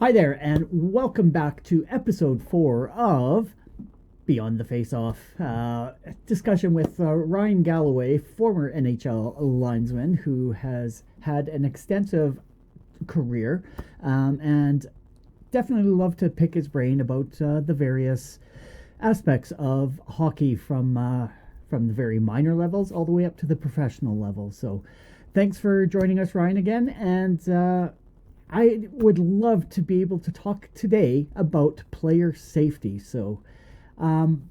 Hi there, and welcome back to episode 4 of Beyond the Faceoff. Discussion with Ryan Galloway, former NHL linesman who has had an extensive career, and definitely love to pick his brain about the various aspects of hockey from the very minor levels all the way up to the professional level. So, thanks for joining us, Ryan, again, and I would love to be able to talk today about player safety. So, um,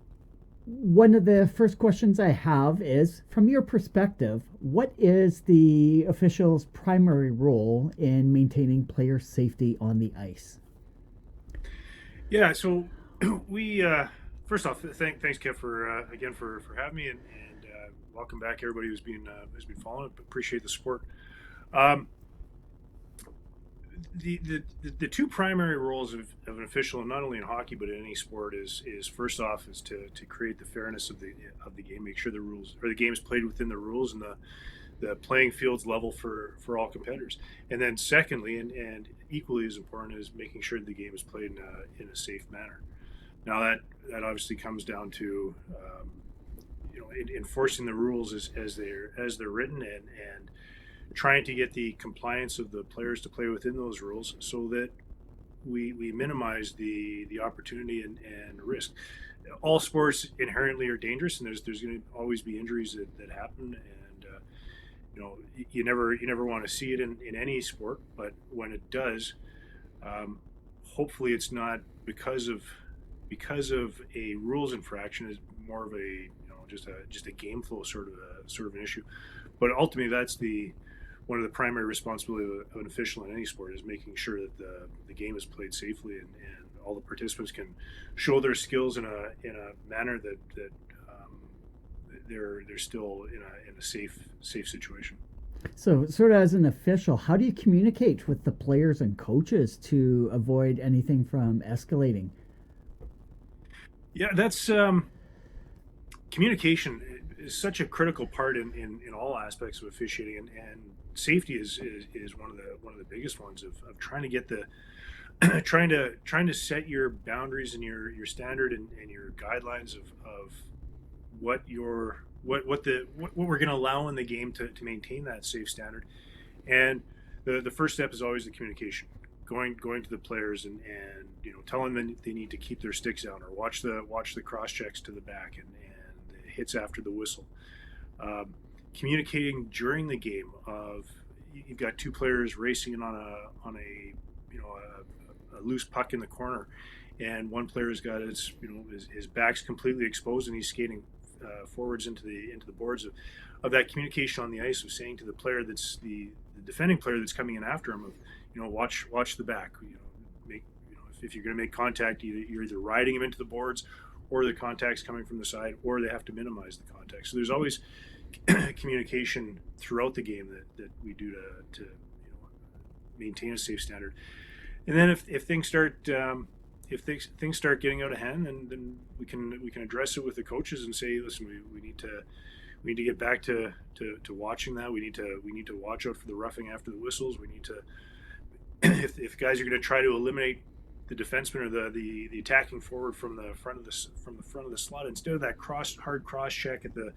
one of the first questions I have is from your perspective, what is the official's primary role in maintaining player safety on the ice? Yeah, so we first off, thanks, Kev, for again for having me, and welcome back everybody who's been following. Appreciate the support. Um, the two primary roles of an official, not only in hockey but in any sport, is first off is to create the fairness of the game, make sure the rules or the game is played within the rules and the playing field's level for all competitors. And then secondly, and equally as important, is making sure the game is played in a safe manner. Now that obviously comes down to enforcing the rules as they're written, and trying to get the compliance of the players to play within those rules so that we minimize the opportunity and risk. All sports inherently are dangerous, and there's going to always be injuries that happen, and you never want to see it in any sport, but when it does, um, hopefully it's not because of a rules infraction. Is more of a just a game flow sort of an issue. But ultimately, that's the one of the primary responsibilities of an official in any sport is making sure that the game is played safely, and all the participants can show their skills in a manner that they're still in a safe situation. So, sort of as an official, how do you communicate with the players and coaches to avoid anything from escalating? Yeah, that's communication is such a critical part in all aspects of officiating, and safety is one of the biggest ones of trying to get the trying to set your boundaries and your standard and your guidelines of what your what we're going to allow in the game to maintain that safe standard. And the first step is always the communication, going to the players and telling them they need to keep their sticks down, or watch the cross checks to the back, and the hits after the whistle. um, Communicating during the game of you've got two players racing on a a loose puck in the corner, and one player has got his back's completely exposed, and he's skating forwards into the boards of that communication on the ice, of saying to the player that's the defending player that's coming in after him, of watch the back, make if you're going to make contact, you're either riding him into the boards, or the contact's coming from the side, or they have to minimize the contact. So there's always communication throughout the game that we do to maintain a safe standard. And then if things start if things start getting out of hand, then we can address it with the coaches and say, listen, we need to get back to watching that. We need to watch out for the roughing after the whistles. We need to if guys are going to try to eliminate the defenseman or the attacking forward from the front of the slot, instead of that hard cross check at the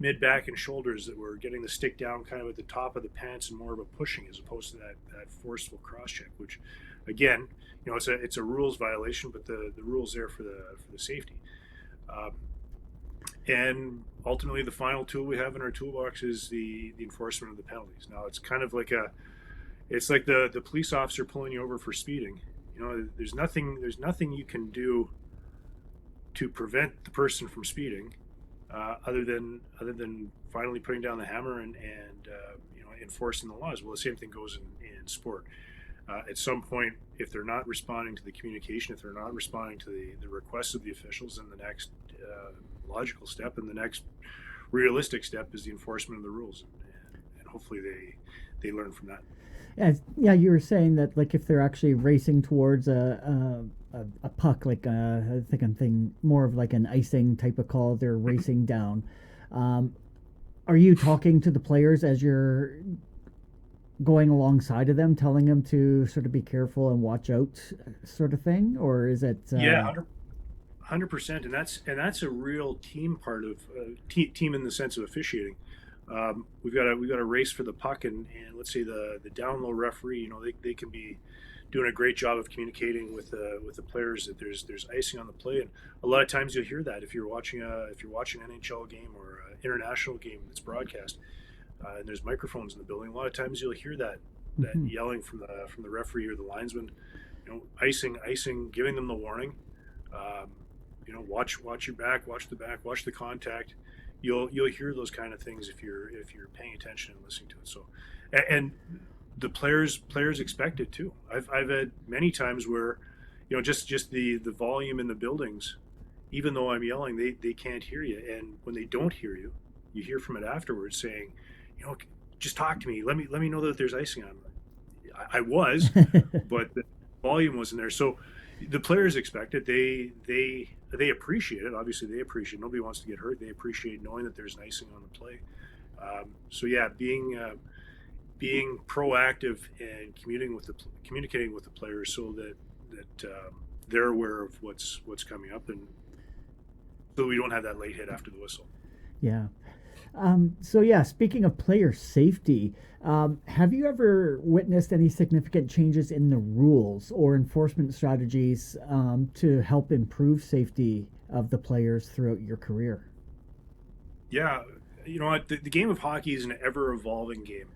mid back and shoulders, that we're getting the stick down kind of at the top of the pants and more of a pushing, as opposed to that forceful cross check, which again, it's a rules violation, but the rules there for the safety. um, and ultimately, the final tool we have in our toolbox is the enforcement of the penalties. Now, it's kind of like it's like the police officer pulling you over for speeding. There's nothing you can do to prevent the person from speeding, other than finally putting down the hammer and enforcing the laws. Well, the same thing goes in sport. At some point, if they're not responding to the communication, if they're not responding to the requests of the officials, then the next logical step and the next realistic step is the enforcement of the rules, and hopefully they learn from that. Yeah, you were saying that like if they're actually racing towards a puck, like I think I'm thinking more of like an icing type of call. They're racing down. Um, are you talking to the players as you're going alongside of them, telling them to sort of be careful and watch out, sort of thing, or is it? Yeah, 100%, and that's a real team part of team in the sense of officiating. We've got a race for the puck, and let's say the down low referee, they can be doing a great job of communicating with the players that there's icing on the play, and a lot of times you'll hear that if you're watching an NHL game or an international game that's broadcast, and there's microphones in the building. A lot of times you'll hear that Mhm. yelling from the referee or the linesman, icing, giving them the warning. Um, watch your back, watch the contact. You'll hear those kind of things if you're paying attention and listening to it. So, and the players expect it too. I've had many times where, just the volume in the buildings, even though I'm yelling, they can't hear you. And when they don't hear you, you hear from it afterwards saying, just talk to me. Let me know that there's icing on. I was, but the volume wasn't there. So the players expect it. They appreciate it. Obviously, they appreciate it. Nobody wants to get hurt. They appreciate knowing that there's an icing on the play. So yeah, being proactive and communicating with the players so that they're aware of what's coming up, and so we don't have that late hit after the whistle. Yeah. So yeah, speaking of player safety, have you ever witnessed any significant changes in the rules or enforcement strategies to help improve safety of the players throughout your career? Yeah, you know what? The game of hockey is an ever evolving game.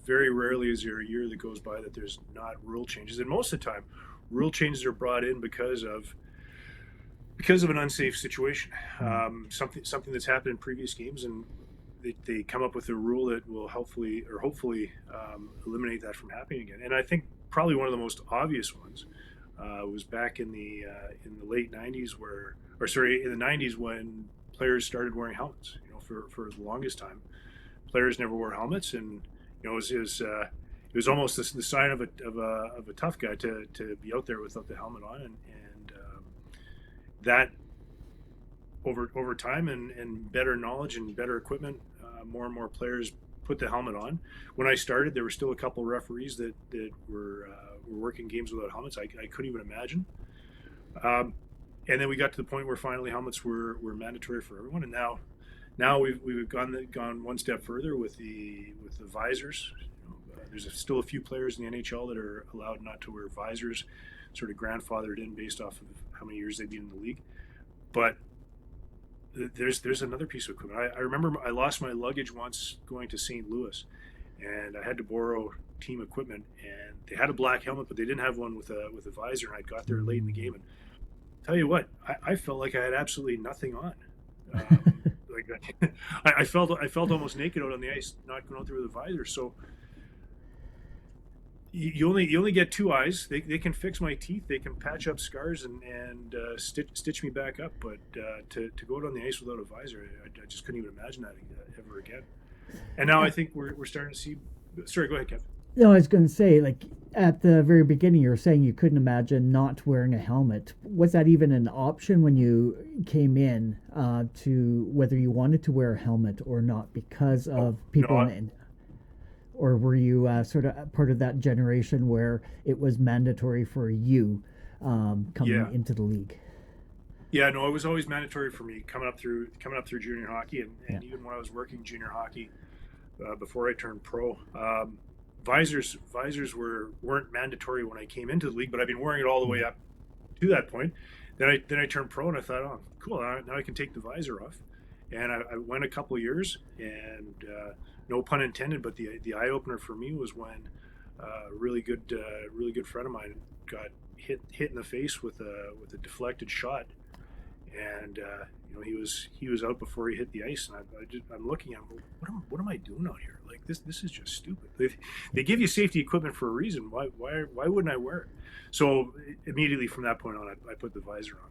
Very rarely is there a year that goes by that there's not rule changes, and most of the time, rule changes are brought in because of an unsafe situation, Mm. something that's happened in previous games, and they come up with a rule that will hopefully eliminate that from happening again. And I think probably one of the most obvious ones was back in the late '90s, in the '90s when players started wearing helmets. For the longest time, players never wore helmets, and it was almost the sign of a tough guy to be out there without the helmet on, and that over time and better knowledge and better equipment, more and more players put the helmet on. When I started, there were still a couple of referees that were working games without helmets. I couldn't even imagine. Um, and then we got to the point where finally helmets were mandatory for everyone. And now we've gone one step further with the visors. There's still a few players in the NHL that are allowed not to wear visors, sort of grandfathered in based off of how many years they've been in the league. But there's another piece of equipment. I remember I lost my luggage once going to St. Louis, and I had to borrow team equipment. And they had a black helmet, but they didn't have one with a visor. And I got there late in the game, and tell you what, I felt like I had absolutely nothing on. Like I felt almost naked out on the ice, not going out there with a visor. So you only get two eyes. They can fix my teeth. They can patch up scars and stitch me back up. But to go out on the ice without a visor, I just couldn't even imagine that ever again. And now I think we're starting to see. Sorry, go ahead, Kevin. No, I was going to say, like at the very beginning, you were saying you couldn't imagine not wearing a helmet. Was that even an option when you came in to whether you wanted to wear a helmet or not because Oh of no, people in, or were you sort of part of that generation where it was mandatory for you coming yeah, into the league? yeah, no. It was always mandatory for me coming up through junior hockey, and, Yeah. and even when I was working junior hockey before I turned pro. Visors weren't mandatory when I came into the league, but I've been wearing it all the way Mm. up to that point. Then I turned pro, and I thought, oh, cool, now I can take the visor off. And I went a couple of years, and no pun intended, but the eye opener for me was when a really good friend of mine got hit in the face with a deflected shot, and he was out before he hit the ice, and I'm looking at him, what am I doing out here? Like this is just stupid. They give you safety equipment for a reason. Why wouldn't I wear it? So immediately from that point on, I put the visor on.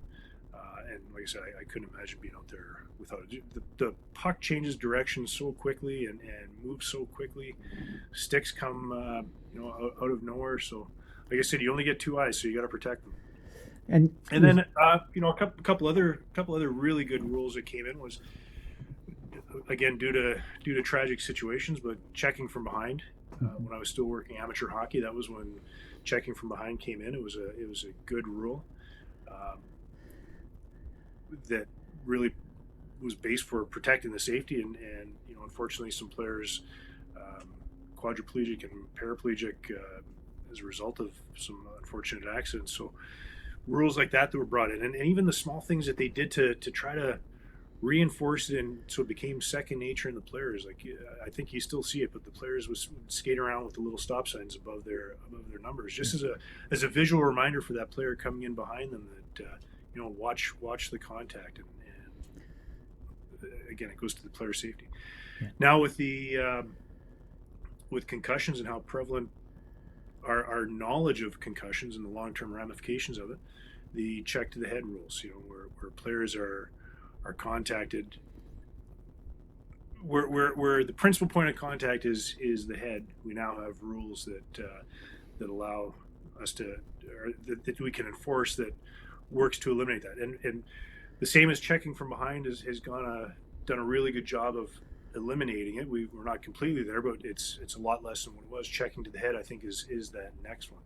And like I said, I couldn't imagine being out there without it. The puck changes direction so quickly and moves so quickly. Sticks come out of nowhere. So like I said, you only get two eyes, so you got to protect them. And And then a couple other really good rules that came in was again, due to tragic situations, but checking from behind. When I was still working amateur hockey, that was when checking from behind came in. It was a good rule um, that really was based for protecting the safety, and unfortunately some players um, quadriplegic and paraplegic as a result of some unfortunate accidents. So rules like that were brought in, and even the small things that they did to try to reinforce it, and so it became second nature in the players. Like I think you still see it, but the players would skate around with the little stop signs above their numbers, just as a visual reminder for that player coming in behind them that watch the contact, and again it goes to the player safety. Yeah. Now with the with concussions and how prevalent our knowledge of concussions and the long-term ramifications of it, the check to the head rules, where players are contacted, where the principal point of contact is the head. We now have rules that allow us to, or that we can enforce, that works to eliminate that. And the same as checking from behind has done a really good job of eliminating it. We're not completely there, but it's a lot less than what it was. Checking to the head, I think, is that next one.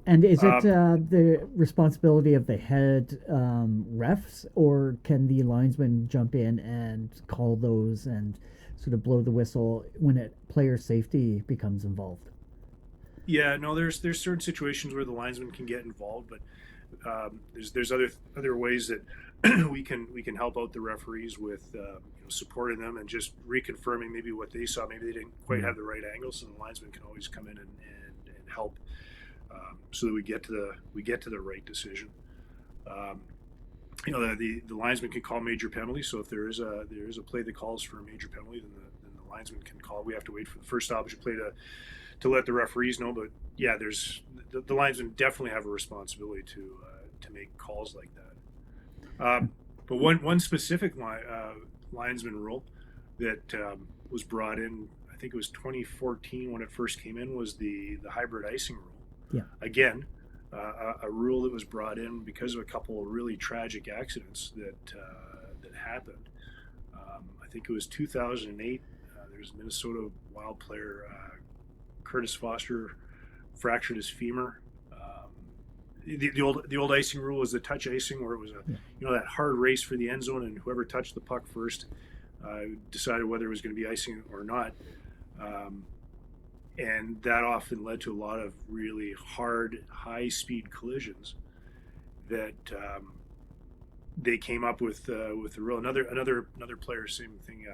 And is it the responsibility of the head refs, or can the linesman jump in and call those and sort of blow the whistle when player safety becomes involved? Yeah, no, there's certain situations where the linesman can get involved, but there's other ways that we can help out the referees with supporting them and just reconfirming maybe what they saw. Maybe they didn't quite have the right angle, so the linesman can always come in and help, so that we get to the right decision. The linesman can call major penalties. So if there is a play that calls for a major penalty, then the linesman can call. We have to wait for the first stoppage of play to let the referees know. But yeah, there's the linesmen definitely have a responsibility to make calls like that. But one specific linesman rule that was brought in, I think it was 2014 when it first came in, was the hybrid icing rule. Yeah. Again, a rule that was brought in because of a couple of really tragic accidents that happened. I think it was 2008. There was a Minnesota Wild player, Curtis Foster, fractured his femur. The old icing rule was the touch icing, where it was that hard race for the end zone, and whoever touched the puck first decided whether it was going to be icing or not. And that often led to a lot of really hard, high-speed collisions that they came up with the rule. Another player, same thing.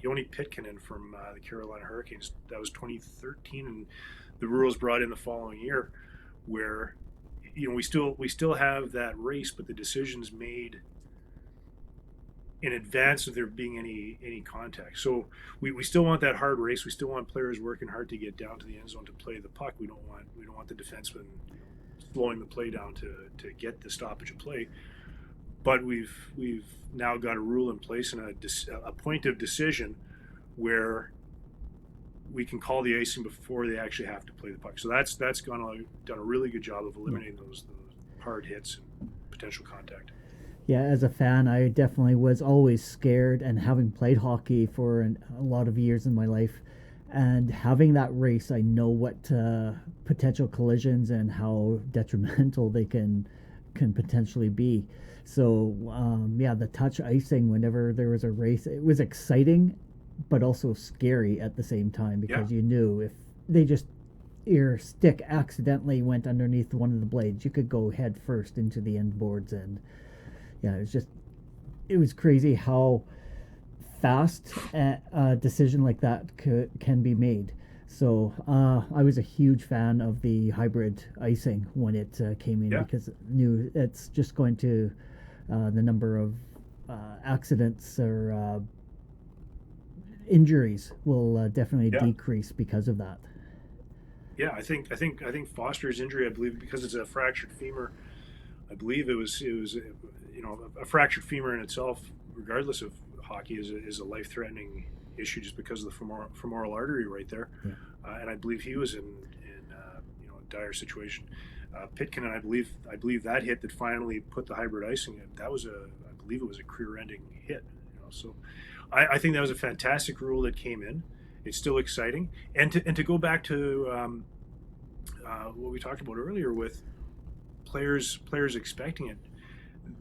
Yoni Pitkinen from the Carolina Hurricanes. That was 2013, and the rules brought in the following year, where we still have that race, but the decision's made in advance of there being any contact. So we still want that hard race. We still want players working hard to get down to the end zone to play the puck. We don't want the defenseman slowing the play down to get the stoppage of play. But we've now got a rule in place and a point of decision where we can call the icing before they actually have to play the puck. So that's done a really good job of eliminating those hard hits and potential contact. Yeah, as a fan, I definitely was always scared, and having played hockey for a lot of years in my life, and having that race, I know what potential collisions and how detrimental they can potentially be. So the touch icing, whenever there was a race, it was exciting, but also scary at the same time, because you knew if your stick accidentally went underneath one of the blades, you could go head first into the end boards. And it was crazy how fast a decision like that can be made. So I was a huge fan of the hybrid icing when it came in, because I knew it's just going to the number of accidents or injuries will definitely decrease because of that. Yeah, I think Foster's injury, I believe, because it's a fractured femur, I believe it was a fractured femur in itself, regardless of hockey, is a life-threatening issue just because of the femoral artery right there. Yeah. And I believe he was in a dire situation. Pitkinen, I believe that hit that finally put the hybrid icing in, I believe it was a career-ending hit. So I think that was a fantastic rule that came in. It's still exciting, and to go back to what we talked about earlier with players expecting it.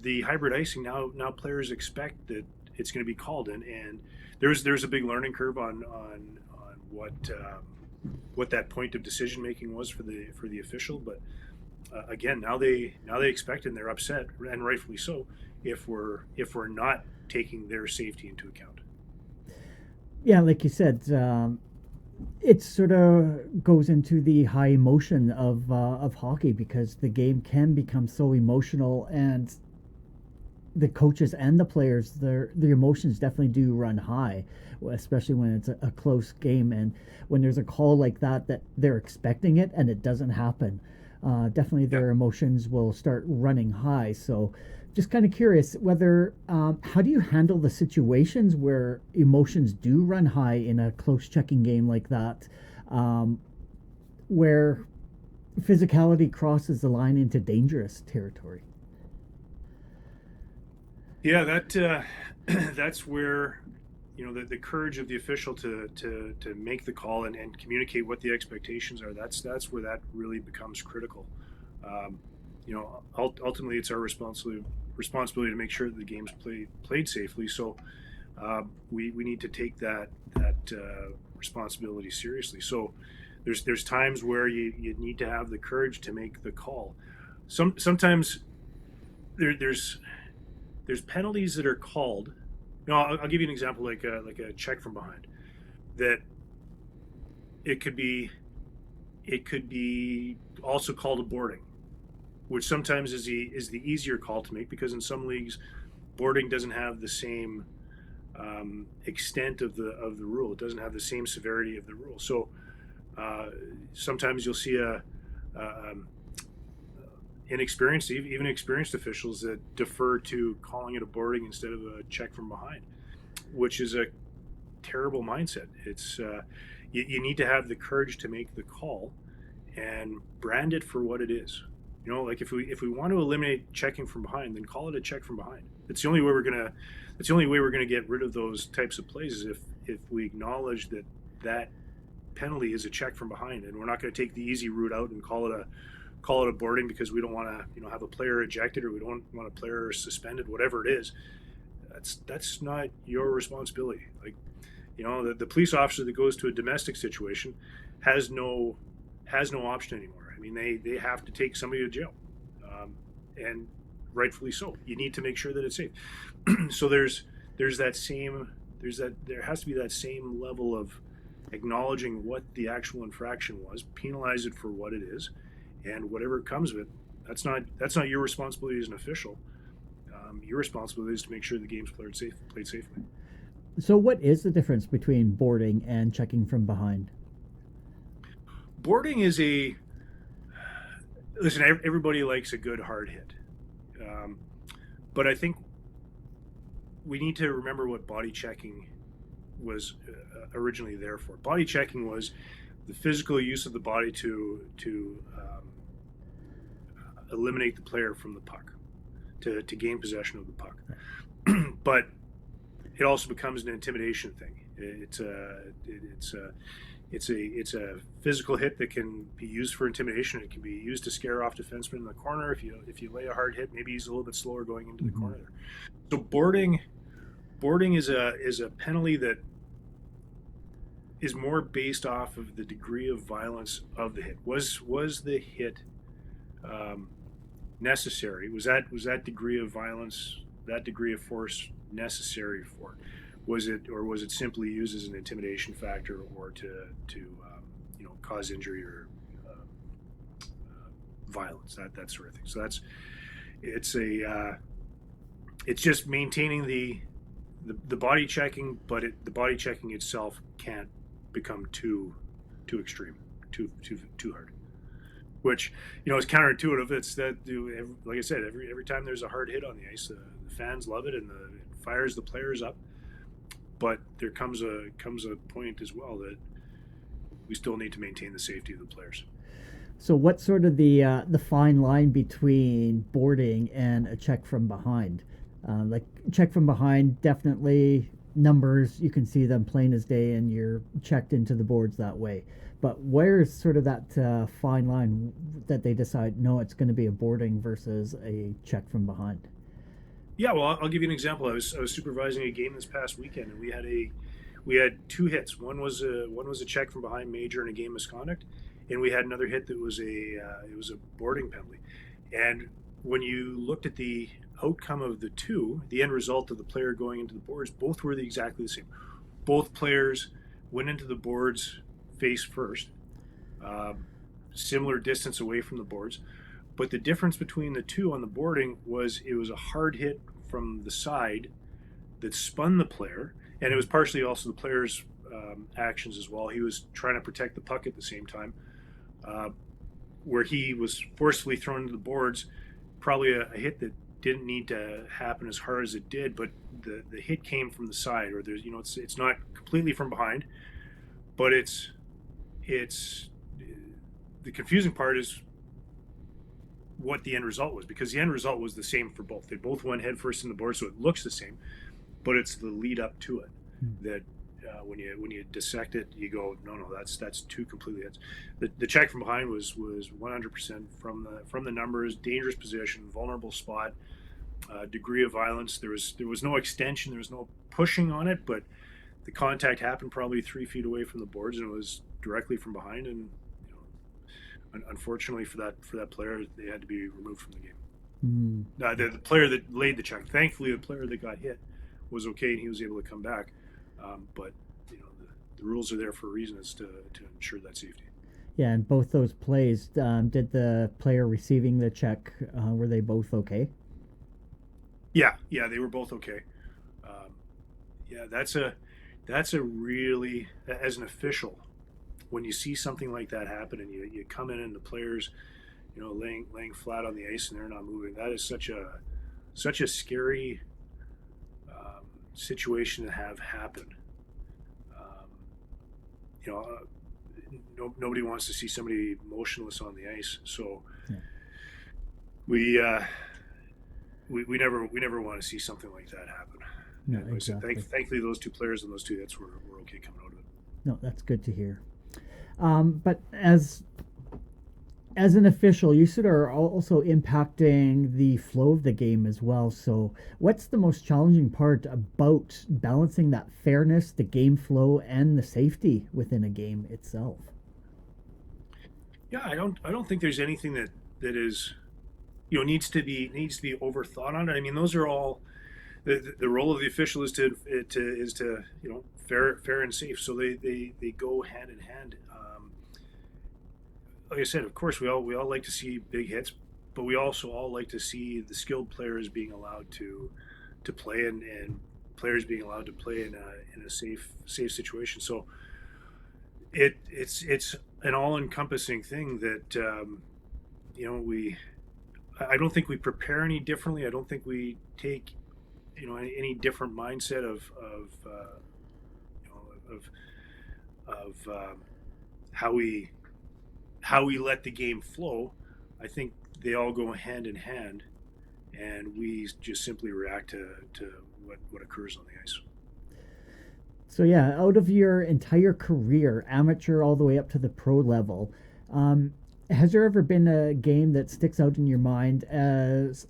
The hybrid icing, now players expect that it's going to be called, and there's a big learning curve on what that point of decision making was for the official. But again, now they expect it, and they're upset, and rightfully so, if we're not taking their safety into account. Yeah, like you said, it sort of goes into the high emotion of hockey because the game can become so emotional, and the coaches and the players, their emotions definitely do run high, especially when it's a close game, and when there's a call like that they're expecting it and it doesn't happen. Definitely, Yeah. their emotions will start running high. So, just kind of curious whether how do you handle the situations where emotions do run high in a close checking game like that, um, where physicality crosses the line into dangerous territory. Yeah, that that's where the courage of the official to make the call and communicate what the expectations are. That's where that really becomes critical. Um, ultimately, it's our responsibility to make sure that the game's played safely. So we need to take that responsibility seriously. So there's times where you need to have the courage to make the call. Sometimes there's penalties that are called. No, I'll give you an example, like a check from behind. That it could be it could be also called a boarding, which sometimes is the easier call to make because in some leagues, boarding doesn't have the same extent of the rule. It doesn't have the same severity of the rule. So uh, sometimes you'll see a inexperienced, even experienced officials that defer to calling it a boarding instead of a check from behind, which is a terrible mindset. It's you need to have the courage to make the call and brand it for what it is. Like if we want to eliminate checking from behind, then call it a check from behind. It's the only way we're gonna. It's the only way we're gonna get rid of those types of plays is if we acknowledge that penalty is a check from behind, and we're not going to take the easy route out and call it a boarding because we don't want to have a player ejected or we don't want a player suspended, whatever it is. That's not your responsibility. Like the police officer that goes to a domestic situation has no option anymore. I mean, they have to take somebody to jail, and rightfully so. You need to make sure that it's safe. So there has to be that same level of acknowledging what the actual infraction was, penalize it for what it is, and whatever comes of it. That's not your responsibility as an official. Your responsibility is to make sure the game's played safely. So, what is the difference between boarding and checking from behind? Boarding is a listen. Everybody likes a good hard hit, um, but I think we need to remember what body checking was originally there for. Body checking was the physical use of the body to eliminate the player from the puck, to gain possession of the puck. But it also becomes an intimidation thing. It's a physical hit that can be used for intimidation. It can be used to scare off defensemen in the corner. If you lay a hard hit, maybe he's a little bit slower going into the Mm-hmm. corner there. So boarding is a penalty that is more based off of the degree of violence of the hit. Was the hit um, necessary? Was that degree of violence, that degree of force necessary for it? Was it simply used as an intimidation factor or to cause injury or violence, that sort of thing? So it's just maintaining the body checking, but the body checking itself can't become too extreme, too hard. Which is counterintuitive. It's that, like I said, every time there's a hard hit on the ice, the fans love it and it fires the players up. But there comes a point as well that we still need to maintain the safety of the players. So, what's sort of the fine line between boarding and a check from behind? Like check from behind, definitely numbers. You can see them plain as day, and you're checked into the boards that way. But where's sort of that fine line that they decide no, it's going to be a boarding versus a check from behind? Yeah, well, I'll give you an example. I was supervising a game this past weekend, and we had two hits. One was a check from behind major in a game misconduct, and we had another hit that was a boarding penalty. And when you looked at the outcome of the two, the end result of the player going into the boards, both were exactly the same. Both players went into the boards face first, um, similar distance away from the boards. But the difference between the two on the boarding was it was a hard hit from the side that spun the player, and it was partially also the player's actions as well. He was trying to protect the puck at the same time, uh, where he was forcefully thrown into the boards. Probably a hit that didn't need to happen as hard as it did, but the hit came from the side, or there's it's not completely from behind, but it's the confusing part is what the end result was, because the end result was the same for both. They both went headfirst in the board, so it looks the same, but it's the lead up to it that when you dissect it, you go, no, that's two completely. The check from behind was 100% from the numbers, dangerous position, vulnerable spot, degree of violence. There was no extension, there was no pushing on it, but the contact happened probably 3 feet away from the boards, and it was directly from behind. And unfortunately for that player, they had to be removed from the game. Mm. The player that laid the check, thankfully, the player that got hit was okay and he was able to come back. But the rules are there for a reason, is to ensure that safety. Yeah, and both those plays, did the player receiving the check, were they both okay? Yeah, they were both okay. Um, yeah, that's a really, as an official, when you see something like that happen and you come in and the players, laying flat on the ice and they're not moving. That is such a scary situation to have happen. Um, you know, nobody wants to see somebody motionless on the ice. So Yeah. we we never want to see something like that happen. No, And like I said, exactly. thankfully those two players and those two hits were okay coming out of it. No, that's good to hear. But as an official, you sort of are also impacting the flow of the game as well. So, what's the most challenging part about balancing that fairness, the game flow, and the safety within a game itself? Yeah, I don't think there's anything that is needs to be overthought on it. I mean, those are all the role of the official is to fair and safe. So they go hand in hand. Like I said, of course we all like to see big hits, but we also all like to see the skilled players being allowed to play, and players being allowed to play in a safe situation. So it's an all encompassing thing that we. I don't think we prepare any differently. I don't think we take any different mindset of how we let the game flow. I think they all go hand in hand, and we just simply react to what occurs on the ice. So, yeah, out of your entire career, amateur all the way up to the pro level, um, has there ever been a game that sticks out in your mind as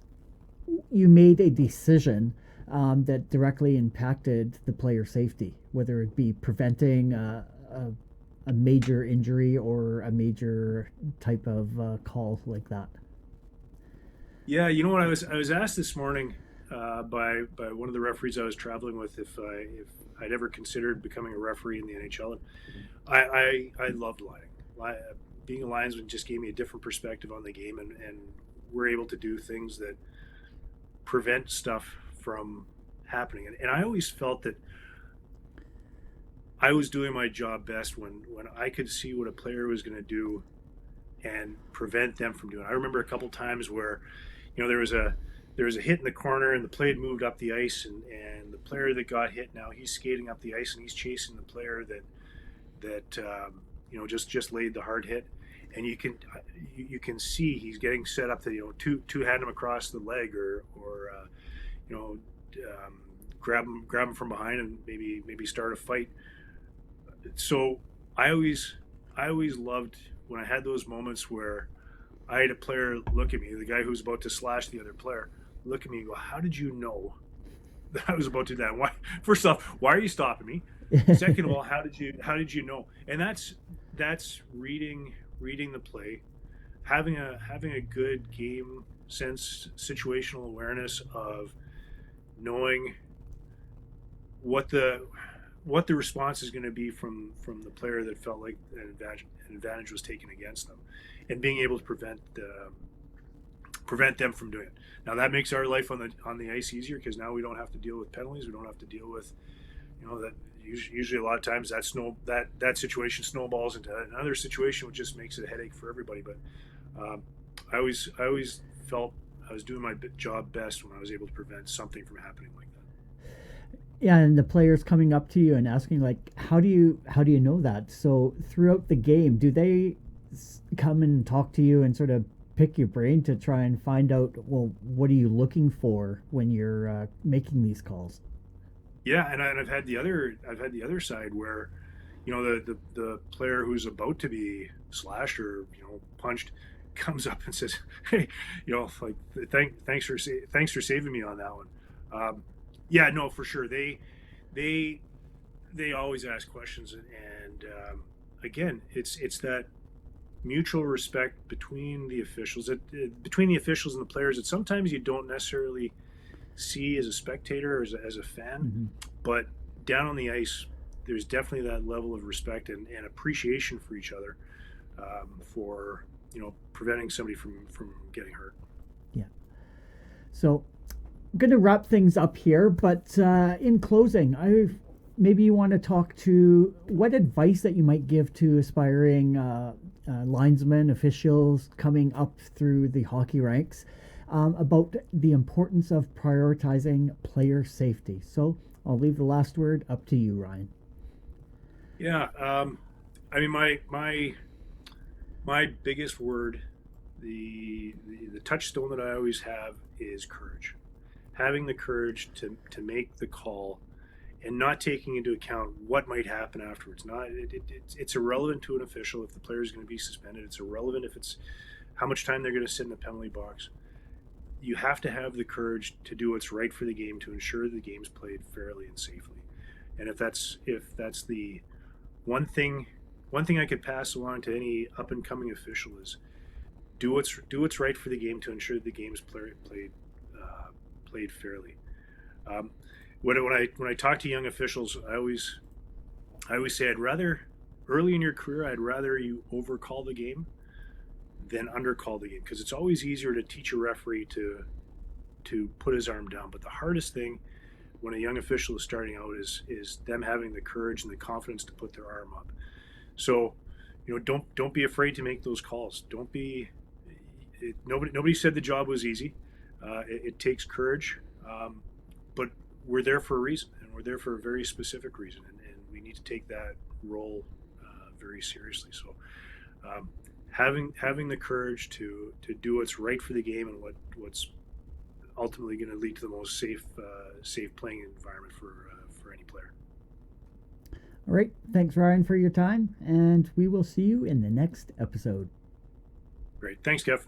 you made a decision that directly impacted the player safety, whether it be preventing a major injury or a major type of call like that? Yeah, you know what? I was asked this morning by one of the referees I was traveling with if I'd ever considered becoming a referee in the NHL. And I loved lining. Being a linesman just gave me a different perspective on the game, and we're able to do things that prevent stuff from happening. And I always felt that I was doing my job best when I could see what a player was going to do and prevent them from doing it. I remember a couple times where there was a hit in the corner and the play had moved up the ice, and the player that got hit, now he's skating up the ice and he's chasing the player that just laid the hard hit, and you can see he's getting set up to two hand him across the leg, or you know, grab them from behind and maybe start a fight. So I always loved when I had those moments where I had a player look at me, the guy who was about to slash the other player, look at me and go, "How did you know that I was about to do that? Why? First off, why are you stopping me? Second of all, how did you know?" And that's reading the play, having a good game sense, situational awareness of knowing what the what the response is going to be from the player that felt like an advantage was taken against them, and being able to prevent them from doing it. Now that makes our life on the ice easier because now we don't have to deal with penalties. We don't have to deal with, that usually a lot of times that situation snowballs into another situation, which just makes it a headache for everybody. But um, I always felt I was doing my job best when I was able to prevent something from happening like that. Yeah, and the players coming up to you and asking like, how do you know that? So throughout the game, do they come and talk to you and sort of pick your brain to try and find out, well, what are you looking for when you're making these calls? Yeah, and I've had the other side where, the player who's about to be slashed or punched comes up and says, "Hey, like thanks for saving me on that one." Yeah, no, for sure. They they always ask questions, and again, it's that mutual respect between the officials, between the officials and the players, that sometimes you don't necessarily see as a spectator or as a fan, Mm-hmm. but down on the ice, there's definitely that level of respect and appreciation for each other, for preventing somebody from getting hurt. Yeah. So I'm going to wrap things up here, but in closing, maybe you want to talk to what advice that you might give to aspiring linesmen, officials coming up through the hockey ranks about the importance of prioritizing player safety. So I'll leave the last word up to you, Ryan. Yeah, I mean my biggest word, the touchstone that I always have is courage. Having the courage to make the call and not taking into account what might happen afterwards. It's irrelevant to an official if the player is going to be suspended. It's irrelevant if it's how much time they're going to sit in the penalty box. You have to have the courage to do what's right for the game to ensure the game's played fairly and safely. And if that's the one thing one thing I could pass along to any up and coming official is do what's right for the game to ensure the game's played fairly. Um, when I talk to young officials, I always say I'd rather early in your career I'd rather you overcall the game than undercall the game, because it's always easier to teach a referee to put his arm down. But the hardest thing when a young official is starting out is them having the courage and the confidence to put their arm up. So, don't be afraid to make those calls. Don't be. Nobody said the job was easy. It takes courage, but we're there for a reason, and we're there for a very specific reason, and we need to take that role very seriously. So, um, having the courage to do what's right for the game and what's ultimately going to lead to the most safe playing environment for any player. All right. Thanks, Ryan, for your time, and we will see you in the next episode. Great, thanks, Kev.